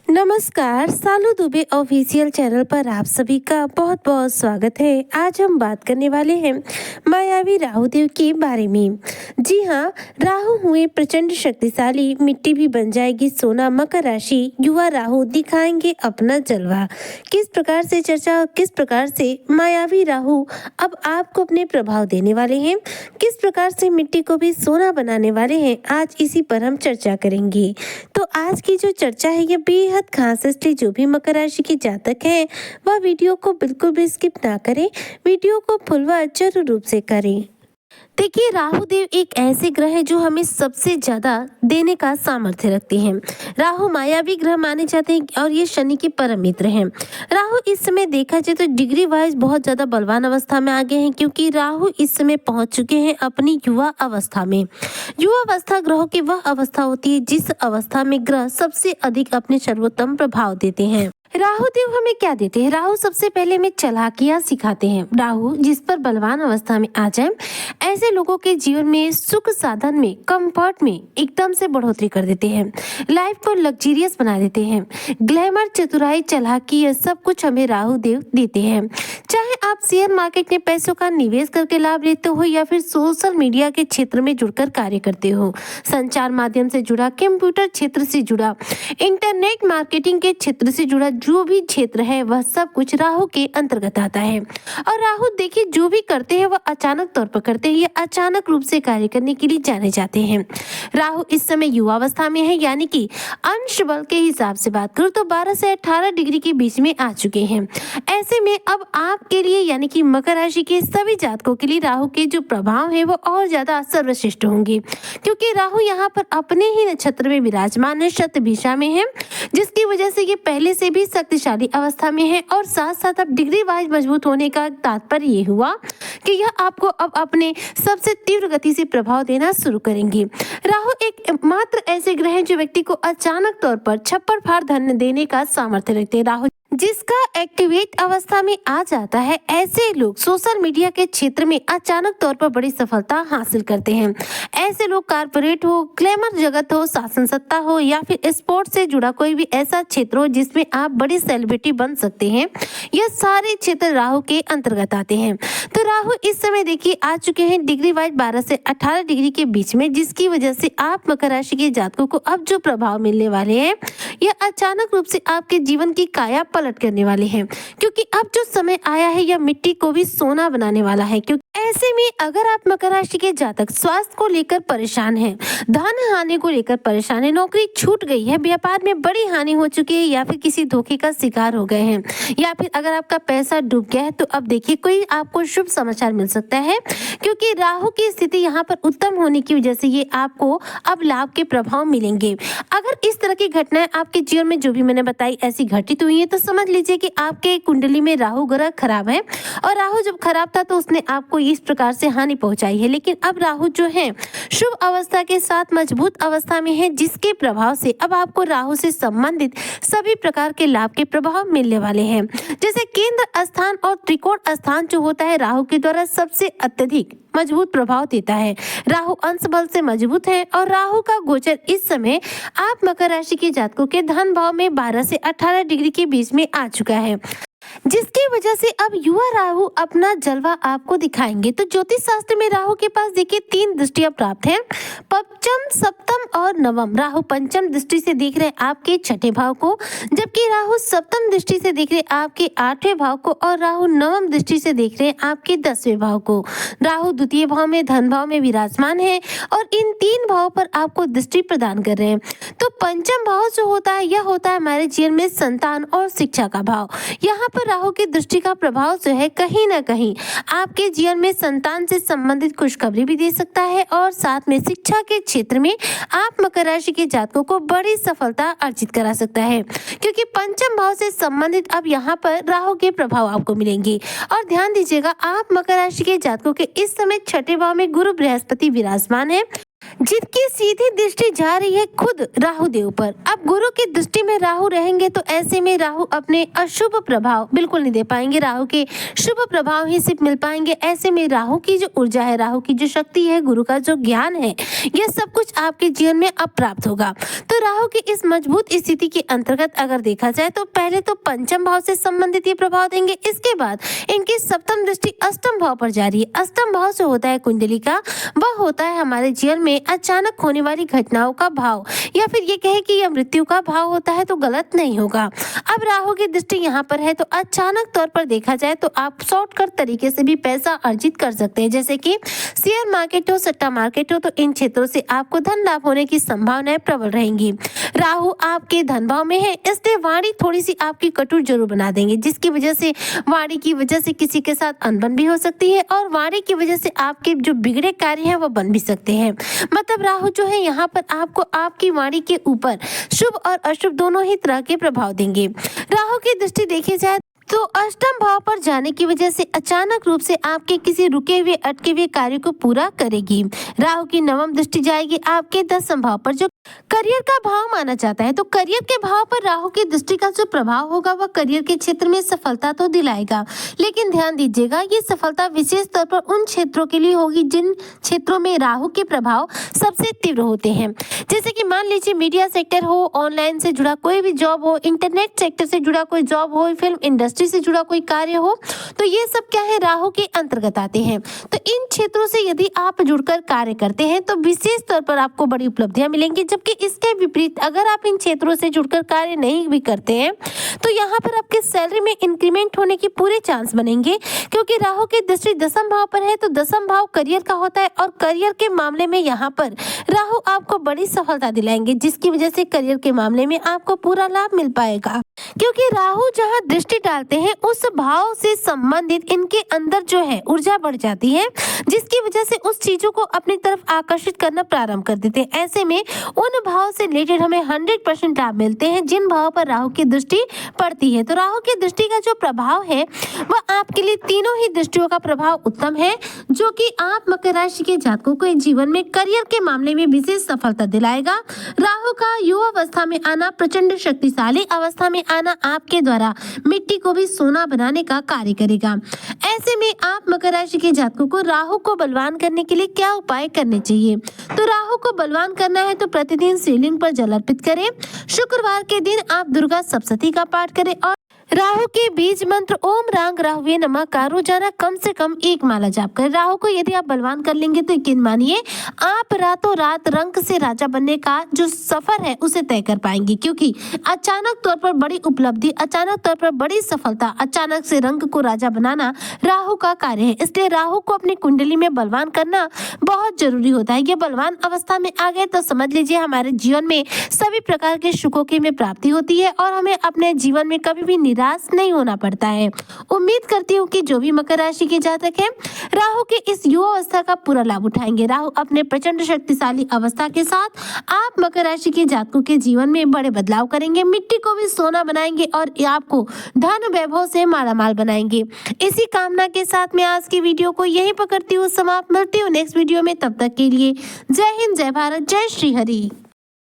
नमस्कार, सालू Dubey official channel पर आप सभी का बहुत बहुत स्वागत है। आज हम बात करने वाले हैं मायावी राहु देव के बारे में। जी हाँ, राहु हुए प्रचंड शक्तिशाली, मिट्टी भी बन जाएगी सोना। मकर राशि, युवा राहु दिखाएंगे अपना जलवा। किस प्रकार से चर्चा, किस प्रकार से मायावी राहु अब आपको अपने प्रभाव देने वाले हैं, किस प्रकार से मिट्टी को भी सोना बनाने वाले हैं, आज इसी पर हम चर्चा करेंगे। तो आज की जो चर्चा है ये बेहद खास, इसलिए जो भी मकर राशि के जातक हैं वह वीडियो को बिल्कुल भी स्किप ना करें, वीडियो को फुल व जरूर रूप से करें। देखिए, राहु देव एक ऐसे ग्रह है जो हमें सबसे ज्यादा देने का सामर्थ्य रखते हैं। राहु मायावी ग्रह माने जाते हैं और ये शनि के परम मित्र हैं। राहु इस समय देखा जाए तो डिग्री वाइज बहुत ज्यादा बलवान अवस्था में आ गए हैं, क्योंकि राहु इस समय पहुंच चुके हैं अपनी युवा अवस्था में। युवा अवस्था ग्रहों की वह अवस्था होती है जिस अवस्था में ग्रह सबसे अधिक अपने सर्वोत्तम प्रभाव देते हैं। राहु देव हमें क्या देते हैं? राहु सबसे पहले हमें चालाकियां सिखाते हैं। राहु जिस पर बलवान अवस्था में आ जाए, ऐसे लोगों के जीवन में सुख साधन में, कंफर्ट में एकदम से बढ़ोतरी कर देते हैं, लाइफ को लग्जरियस बना देते हैं। ग्लैमर, चतुराई, चालाकी, यह सब कुछ हमें राहु देव देते हैं। चाहे आप शेयर मार्केट में पैसों का निवेश करके लाभ लेते हो या फिर सोशल मीडिया के क्षेत्र में जुड़कर कार्य करते हो, संचार माध्यम से जुड़ा, कंप्यूटर क्षेत्र से जुड़ा, इंटरनेट मार्केटिंग के क्षेत्र से जुड़ा जो भी क्षेत्र है वह सब कुछ राहु के अंतर्गत आता है। और राहु देखिए जो भी करते हैं वह अचानक तौर पर करते हैं, ये अचानक रूप से कार्य करने के लिए जाने जाते हैं। राहु इस समय युवा अवस्था में है, यानी कि अंश बल के हिसाब से बात करूं तो 12 से 18 डिग्री के बीच में आ चुके हैं। ऐसे में अब आपके लिए यानी कि मकर राशि के सभी जातकों के लिए राहु के जो प्रभाव है वो और ज्यादा सर्वश्रेष्ठ होंगे, क्योंकि राहु यहाँ पर अपने ही नक्षत्र में विराजमान है, शतभिषा में है, जिसकी वजह से ये पहले से भी शक्तिशाली अवस्था में है। और साथ साथ अब डिग्री वाइज मजबूत होने का तात्पर्य ये हुआ कि यह आपको अब अपने सबसे तीव्र गति से प्रभाव देना शुरू करेंगे। राहु एक मात्र ऐसे ग्रह हैं जो व्यक्ति को अचानक तौर पर छप्पर फाड़ धन देने का सामर्थ्य रखते हैं। राहु जिसका एक्टिवेट अवस्था में आ जाता है, ऐसे लोग सोशल मीडिया के क्षेत्र में अचानक तौर पर बड़ी सफलता हासिल करते हैं। ऐसे लोग कारपोरेट हो, ग्लैमर जगत हो, शासन सत्ता हो या फिर स्पोर्ट्स से जुड़ा कोई भी ऐसा क्षेत्र हो जिसमें आप बड़ी सेलिब्रिटी बन सकते हैं, यह सारे क्षेत्र राहु के अंतर्गत आते हैं। तो राहु इस समय देखिए आ चुके हैं डिग्री वाइज 12 से 18 डिग्री के बीच में, जिसकी वजह से आप मकर राशि के जातकों को अब जो प्रभाव मिलने वाले हैं यह अचानक रूप से आपके जीवन की काया पलट करने वाले हैं, क्योंकि अब जो समय आया है यह मिट्टी को भी सोना बनाने वाला है। क्योंकि ऐसे में अगर आप मकर राशि के जातक स्वास्थ्य को लेकर परेशान हैं, धन हानि को लेकर परेशान है, नौकरी छूट गई है, व्यापार में बड़ी हानि हो चुकी है या फिर किसी धोखे का शिकार हो गए हैं, या फिर अगर आपका पैसा डूब गया है, तो अब देखिए कोई आपको शुभ समाचार मिल सकता है, क्योंकि राहु की स्थिति यहाँ पर उत्तम होने की वजह से ये आपको अब लाभ के प्रभाव मिलेंगे। अगर इस तरह की घटनाएं आपके जीवन में जो भी मैंने बताई ऐसी घटित हुई है, तो समझ लीजिए कि आपके कुंडली में राहु ग्रह खराब है, और राहु जब खराब था तो उसने आपको इस प्रकार से हानि पहुंचाई है। लेकिन अब राहु जो है शुभ अवस्था के साथ मजबूत अवस्था में है, जिसके प्रभाव से अब आपको राहु से संबंधित सभी प्रकार के लाभ के प्रभाव मिलने वाले हैं। जैसे केंद्र स्थान और त्रिकोण स्थान जो होता है राहु के द्वारा सबसे अत्यधिक मजबूत प्रभाव देता है। राहु अंश बल से मजबूत है और राहु का गोचर इस समय आप मकर राशि के जातकों के धन भाव में 12 से 18 डिग्री के बीच में आ चुका है, जिसकी वजह से अब युवा राहु अपना जलवा आपको दिखाएंगे। तो ज्योतिष शास्त्र में राहु के पास देखिए 3 दृष्टियां प्राप्त हैं, पंचम, सप्तम और नवम। राहु पंचम दृष्टि से देख रहे हैं आपके छठे भाव को, जबकि राहु सप्तम दृष्टि से देख रहे हैं आपके 8वें भाव को, और राहु नवम दृष्टि से देख रहे हैं आपके 10वें भाव को। राहु द्वितीय भाव में, धन भाव में विराजमान है और इन 3 भावों पर आपको दृष्टि प्रदान कर रहे हैं। तो पंचम भाव जो होता है यह होता है हमारे जीवन में संतान और शिक्षा का भाव। यहाँ पर राहु की दृष्टि का प्रभाव जो है कहीं ना कहीं आपके जीवन में संतान से संबंधित खुशखबरी भी दे सकता है, और साथ में शिक्षा के क्षेत्र में आप मकर राशि के जातकों को बड़ी सफलता अर्जित करा सकता है, क्योंकि पंचम भाव से संबंधित अब यहाँ पर राहु के प्रभाव आपको मिलेंगे। और ध्यान दीजिएगा आप मकर राशि के जातकों के इस समय छठे भाव में गुरु बृहस्पति विराजमान है, जिनकी सीधी दृष्टि जा रही है खुद राहु देव पर। अब गुरु की दृष्टि में राहु रहेंगे तो ऐसे में राहु अपने अशुभ प्रभाव बिल्कुल नहीं दे पाएंगे, राहु के शुभ प्रभाव ही सिर्फ मिल पाएंगे। ऐसे में राहु की जो ऊर्जा है, राहु की जो शक्ति है, गुरु का जो ज्ञान है, यह सब कुछ आपके जीवन में अब प्राप्त होगा। तो राहु की इस मजबूत स्थिति के अंतर्गत अगर देखा जाए तो पहले तो पंचम भाव से संबंधित ये प्रभाव देंगे, इसके बाद इनकी सप्तम दृष्टि अष्टम भाव पर जा रही है। अष्टम भाव जो होता है कुंडली का, वह होता है हमारे जीवन में अचानक होने वाली घटनाओं का भाव, या फिर ये कहे कि यह मृत्यु का भाव होता है तो गलत नहीं होगा। अब राहु की दृष्टि यहाँ पर है तो अचानक तौर पर देखा जाए तो आप शॉर्टकट तरीके से भी पैसा अर्जित कर सकते हैं, जैसे कि शेयर मार्केट हो, सट्टा मार्केट हो, तो इन क्षेत्रों से आपको धन लाभ होने की संभावनाएं प्रबल रहेंगी। राहु आपके धन भाव में है, इसलिए वाणी थोड़ी सी आपकी कटु जरूर बना देंगे, जिसकी वजह से वाणी की वजह से किसी के साथ अनबन भी हो सकती है और वाणी की वजह से आपके जो बिगड़े कार्य हैं वो बन भी सकते हैं। मतलब राहु जो है यहाँ पर आपको आपकी वाणी के ऊपर शुभ और अशुभ दोनों ही तरह के प्रभाव देंगे। राहु की दृष्टि देखी जाए तो अष्टम भाव पर जाने की वजह से अचानक रूप से आपके किसी रुके हुए अटके हुए कार्य को पूरा करेगी। राहु की नवम दृष्टि जाएगी आपके दसम भाव पर, जो करियर का भाव माना जाता है। तो करियर के भाव पर राहु की दृष्टि का जो प्रभाव होगा वह करियर के क्षेत्र में सफलता तो दिलाएगा, लेकिन ध्यान दीजिएगा ये सफलता विशेष तौर पर उन क्षेत्रों के लिए होगी जिन क्षेत्रों में राहु के प्रभाव सबसे तीव्र होते हैं। जैसे कि मान लीजिए मीडिया सेक्टर हो, ऑनलाइन से जुड़ा कोई भी जॉब हो, इंटरनेट सेक्टर से जुड़ा कोई जॉब हो, फिल्म इंडस्ट्री से जुड़ा कोई कार्य हो, तो ये सब क्या है, राहु के अंतर्गत आते हैं। तो इन क्षेत्रों से यदि आप जुड़कर कार्य करते हैं तो विशेष तौर पर आपको बड़ी उपलब्धियां मिलेंगी, जबकि इसके विपरीत अगर आप इन क्षेत्रों से जुड़कर कार्य नहीं भी करते हैं तो यहाँ पर आपके सैलरी में इंक्रीमेंट होने की पूरे चांस बनेंगे, क्योंकि राहु की दृष्टि दसम भाव पर है। तो दसम भाव करियर का होता है और करियर के मामले में यहाँ पर राहु आपको बड़ी सफलता दिलाएंगे, जिसकी वजह से करियर के मामले में आपको पूरा लाभ मिल पाएगा। क्योंकि राहु जहाँ दृष्टि डालते हैं उस भाव से संबंधित इनके अंदर जो है ऊर्जा बढ़ जाती है, जिसकी वजह से उस चीजों को अपनी तरफ आकर्षित करना प्रारंभ कर देते हैं। ऐसे में उन भाव से रिलेटेड हमें 100% लाभ मिलते हैं जिन भाव पर राहु की दृष्टि पड़ती है। तो राहु की दृष्टि का जो प्रभाव है वह आपके लिए तीनों ही दृष्टियों का प्रभाव उत्तम है, जो कि आप मकर राशि के जातकों को जीवन में करियर के मामले में विशेष सफलता दिलाएगा। राहु का युवा अवस्था में आना, प्रचंड शक्तिशाली अवस्था में आना आपके द्वारा मिट्टी को भी सोना बनाने का कार्य करेगा। ऐसे में आप मकर राशि के जातकों को राहु को बलवान करने के लिए क्या उपाय करने चाहिए? तो राहु को बलवान करना है तो प्रतिदिन शिवलिंग पर जल अर्पित करें। शुक्रवार के दिन आप दुर्गा सप्तशती का पाठ करें और राहु के बीज मंत्र ओम रांग राहुवे नमः का रोजाना कम से कम 1 माला जाप करें। राहु को यदि आप बलवान कर लेंगे तो यकीन मानिए आप रातों रात रंक से राजा बनने का जो सफर है उसे तय कर पाएंगे, क्योंकि अचानक तौर पर बड़ी उपलब्धि, अचानक तौर पर बड़ी सफलता, अचानक से रंक को राजा बनाना राहु का कार्य है। इसलिए राहु को अपनी कुंडली में बलवान करना बहुत जरूरी होता है। ये बलवान अवस्था में आ गए तो समझ लीजिए हमारे जीवन में सभी प्रकार के सुखों की में प्राप्ति होती है और हमें अपने जीवन में कभी भी निराश नहीं होना पड़ता है। उम्मीद करती हूँ कि जो भी मकर राशि के जातक हैं राहु के इस युवा अवस्था का पूरा लाभ उठाएंगे। राहु अपने प्रचंड शक्तिशाली अवस्था के साथ आप मकर राशि के जातकों के जीवन में बड़े बदलाव करेंगे, मिट्टी को भी सोना बनाएंगे और आपको धन वैभव से मालामाल बनाएंगे। इसी कामना के साथ मैं आज की वीडियो को यहीं पर करती हूँ समाप्त। मिलती हूँ नेक्स्ट वीडियो में, तब तक के लिए जय हिंद, जय भारत, जय श्री हरि।